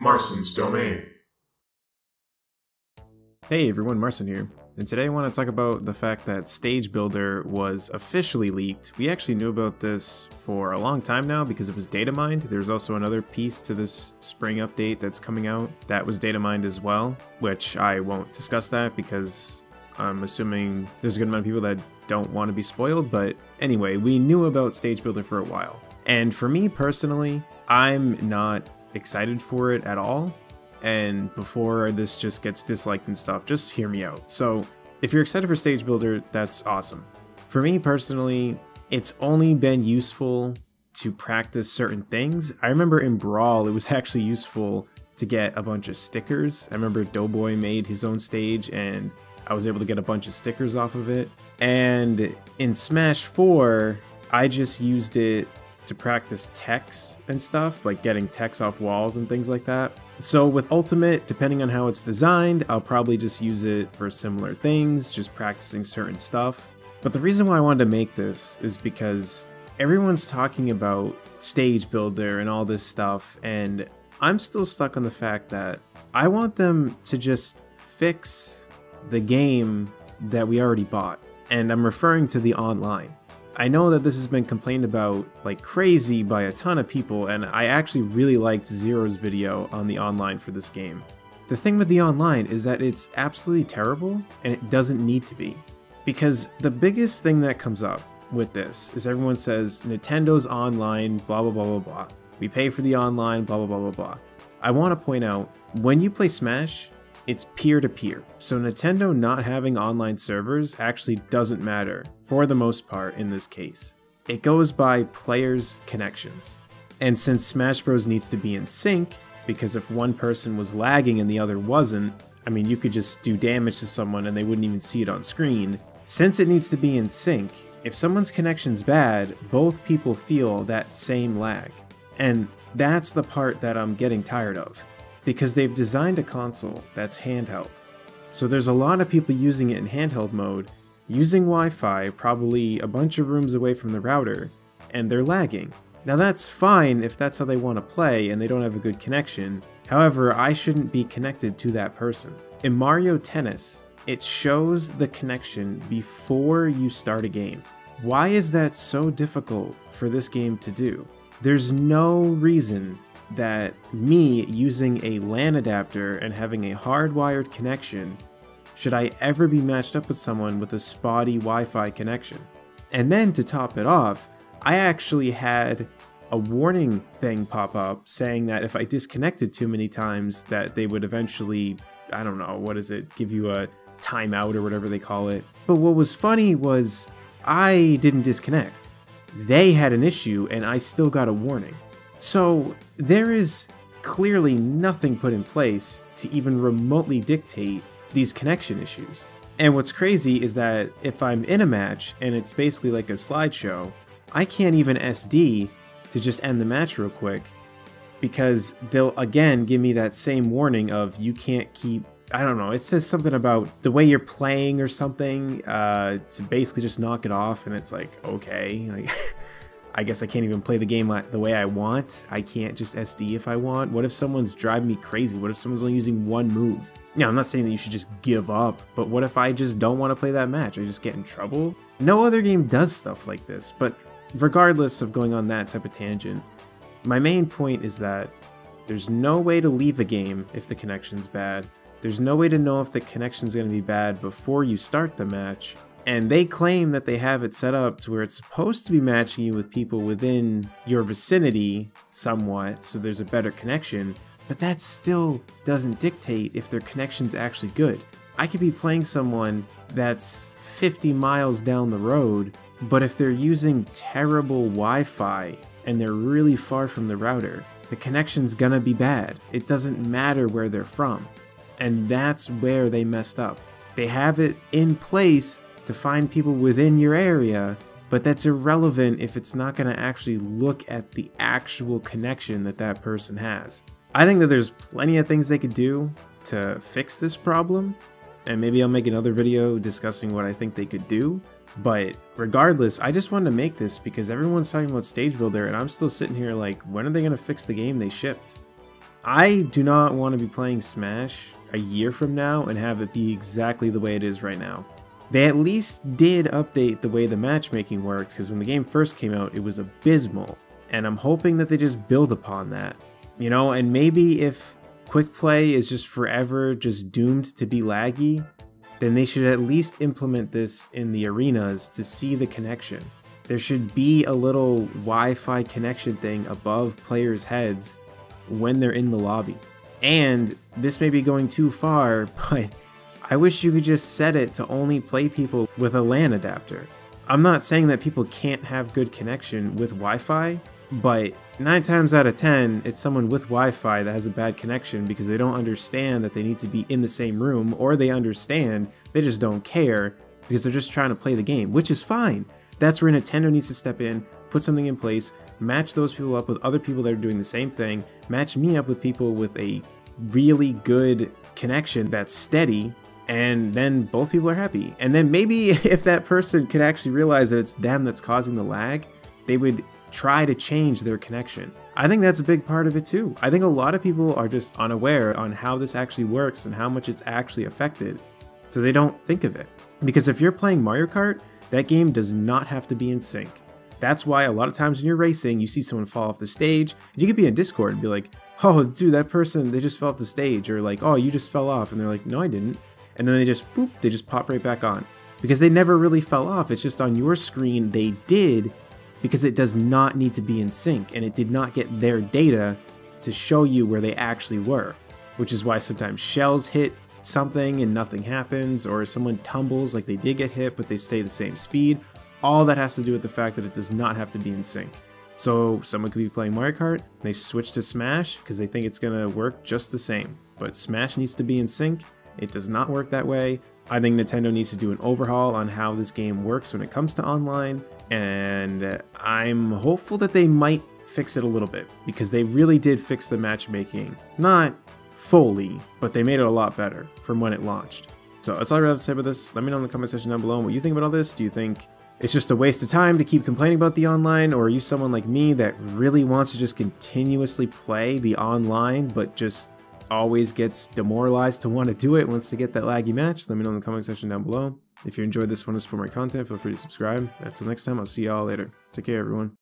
Marson's Domain. Hey everyone, Marson here, and today I want to talk about the fact that Stage Builder was officially leaked. We actually knew about this for a long time now because it was data mined. There's also another piece to this spring update that's coming out that was data mined as well, which I won't discuss that because I'm assuming there's a good amount of people that don't want to be spoiled, but anyway, we knew about Stage Builder for a while. And for me personally, I'm not excited for it at all. And before this just gets disliked and stuff, just hear me out. So if you're excited for Stage Builder, that's awesome. For me personally, it's only been useful to practice certain things. I remember in Brawl, it was actually useful to get a bunch of stickers. I remember Doughboy made his own stage and I was able to get a bunch of stickers off of it. And in Smash 4, I just used it to practice techs and stuff, like getting techs off walls and things like that. So with Ultimate, depending on how it's designed, I'll probably just use it for similar things, just practicing certain stuff. But the reason why I wanted to make this is because everyone's talking about Stage Builder and all this stuff, and I'm still stuck on the fact that I want them to just fix the game that we already bought. And I'm referring to the online. I know that this has been complained about like crazy by a ton of people, and I actually really liked Zero's video on the online for this game. The thing with the online is that it's absolutely terrible, and it doesn't need to be. Because the biggest thing that comes up with this is everyone says, Nintendo's online, blah blah blah blah blah. We pay for the online, blah blah blah blah blah. I want to point out, when you play Smash, it's peer-to-peer, so Nintendo not having online servers actually doesn't matter, for the most part in this case. It goes by players' connections. And since Smash Bros needs to be in sync, because if one person was lagging and the other wasn't, I mean you could just do damage to someone and they wouldn't even see it on screen. Since it needs to be in sync, if someone's connection's bad, both people feel that same lag. And that's the part that I'm getting tired of, because they've designed a console that's handheld. So there's a lot of people using it in handheld mode, using Wi-Fi probably a bunch of rooms away from the router, and they're lagging. Now that's fine if that's how they want to play and they don't have a good connection. However, I shouldn't be connected to that person. In Mario Tennis, it shows the connection before you start a game. Why is that so difficult for this game to do? There's no reason that me using a LAN adapter and having a hardwired connection should I ever be matched up with someone with a spotty Wi-Fi connection. And then to top it off, I actually had a warning thing pop up saying that if I disconnected too many times that they would eventually, I don't know, what is it, give you a timeout or whatever they call it. But what was funny was I didn't disconnect. They had an issue and I still got a warning. So there is clearly nothing put in place to even remotely dictate these connection issues. And what's crazy is that if I'm in a match and it's basically like a slideshow, I can't even SD to just end the match real quick because they'll again give me that same warning of you can't keep, I don't know, it says something about the way you're playing or something to basically just knock it off, and it's like, okay, like I guess I can't even play the game the way I want. I can't just SD if I want. What if someone's driving me crazy? What if someone's only using one move? Yeah, I'm not saying that you should just give up, but what if I just don't want to play that match? I just get in trouble? No other game does stuff like this, but regardless of going on that type of tangent, my main point is that there's no way to leave a game if the connection's bad. There's no way to know if the connection's going to be bad before you start the match. And they claim that they have it set up to where it's supposed to be matching you with people within your vicinity somewhat, so there's a better connection, but that still doesn't dictate if their connection's actually good. I could be playing someone that's 50 miles down the road, but if they're using terrible Wi-Fi and they're really far from the router, the connection's gonna be bad. It doesn't matter where they're from. And that's where they messed up. They have it in place to find people within your area, but that's irrelevant if it's not going to actually look at the actual connection that that person has. I think that there's plenty of things they could do to fix this problem, and maybe I'll make another video discussing what I think they could do, but regardless, I just wanted to make this because everyone's talking about Stage Builder and I'm still sitting here like, when are they going to fix the game they shipped? I do not want to be playing Smash a year from now and have it be exactly the way it is right now. They at least did update the way the matchmaking worked, because when the game first came out, it was abysmal. And I'm hoping that they just build upon that. You know, and maybe if quick play is just forever just doomed to be laggy, then they should at least implement this in the arenas to see the connection. There should be a little Wi-Fi connection thing above players' heads when they're in the lobby. And this may be going too far, but I wish you could just set it to only play people with a LAN adapter. I'm not saying that people can't have good connection with Wi-Fi, but 9 times out of 10, it's someone with Wi-Fi that has a bad connection because they don't understand that they need to be in the same room, or they understand, they just don't care because they're just trying to play the game, which is fine. That's where Nintendo needs to step in, put something in place, match those people up with other people that are doing the same thing, match me up with people with a really good connection that's steady, and then both people are happy. And then maybe if that person could actually realize that it's them that's causing the lag, they would try to change their connection. I think that's a big part of it too. I think a lot of people are just unaware on how this actually works and how much it's actually affected, so they don't think of it. Because if you're playing Mario Kart, that game does not have to be in sync. That's why a lot of times when you're racing, you see someone fall off the stage, and you could be in Discord and be like, oh dude, that person, they just fell off the stage, or like, oh, you just fell off, and they're like, no I didn't. And then they just, boop, they just pop right back on. Because they never really fell off, it's just on your screen they did, because it does not need to be in sync, and it did not get their data to show you where they actually were. Which is why sometimes shells hit something and nothing happens, or someone tumbles like they did get hit but they stay the same speed. All that has to do with the fact that it does not have to be in sync. So someone could be playing Mario Kart, they switch to Smash because they think it's gonna work just the same. But Smash needs to be in sync. It does not work that way. I think Nintendo needs to do an overhaul on how this game works when it comes to online, and I'm hopeful that they might fix it a little bit, because they really did fix the matchmaking. Not fully, but they made it a lot better from when it launched. So that's all I have to say about this. Let me know in the comment section down below what you think about all this. Do you think it's just a waste of time to keep complaining about the online, or are you someone like me that really wants to just continuously play the online but just always gets demoralized to want to do it, wants to get that laggy match? Let me know in the comment section down below. If you enjoyed this one and support my content, feel free to subscribe. Until next time, I'll see y'all later. Take care, everyone.